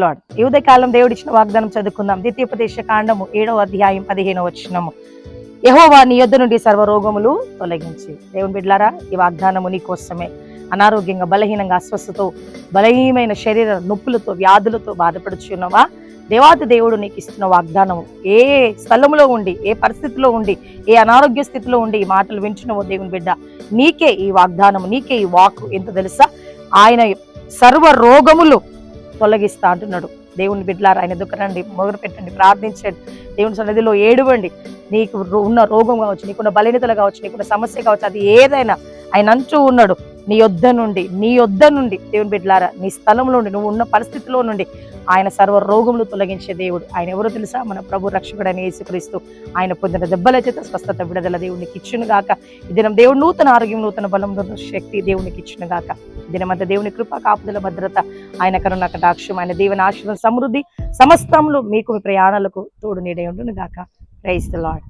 Lord. ఈ ఉదయకాలం దేవుడు ఇచ్చిన వాగ్దానం చదువుకుందాం. ద్వితీయోపదేశ కాండము 7వ అధ్యాయం 15వ వచనము. యెహోవా నీ యొద్ద నుండి సర్వరోగములు తొలగించి. దేవుని బిడ్డలారా, ఈ వాగ్దానము నీ కోసమే. అనారోగ్యంగా, బలహీనంగా, అస్వస్థతో, బలహీనమైన శరీర నొప్పులతో, వ్యాధులతో బాధపడుచున్నావా? దేవాతి దేవుడు నీకు ఇస్తున్న వాగ్దానము. ఏ స్థలంలో ఉండి, ఏ పరిస్థితిలో ఉండి, ఏ అనారోగ్య స్థితిలో ఉండి ఈ మాటలు వింటున్నావో దేవుని బిడ్డ, నీకే ఈ వాగ్దానము, నీకే ఈ వాక్. ఎంత తెలుసా? ఆయన సర్వ రోగములు తొలగిస్తా అంటున్నాడు. దేవుని బిడ్డలారా, ఆయన దుఃఖరండి, మొదలు పెట్టండి, ప్రార్థించండి, దేవుని సన్నిధిలో ఏడవండి. నీకు ఉన్న రోగం కావచ్చు, నీకున్న బలహీనతలు కావచ్చు, నీకున్న సమస్య కావచ్చు, అది ఏదైనా ఆయన అంటూ ఉన్నాడు, నీ యొద్ద నుండి దేవుని బిడ్డలారా, నీ స్థలంలో నుండి, నువ్వు ఉన్న పరిస్థితిలో నుండి ఆయన సర్వ రోగములు తొలగించే దేవుడు. ఆయన ఎవరో తెలుసా? మన ప్రభు రక్షకుడైన యేసుక్రీస్తు. ఆయన పొందిన దెబ్బల చేత స్వస్థత, విడుదల దేవునికి ఇచ్చును గాక. ఈ దినం దేవుడు నూతన ఆరోగ్యం, నూతన బలం, శక్తి దేవునికి ఇచ్చును గాక. ఈ దినమంతా దేవుని కృప, కాపుదల, భద్రత, ఆయన కరుణ కటాక్షం, ఆయన దేవుని ఆశీర్వాదం, సమృద్ధి సమస్తములు మీకు, మీ ప్రయాణాలకు తోడు నీడై ఉండును గాక. Praise the lord.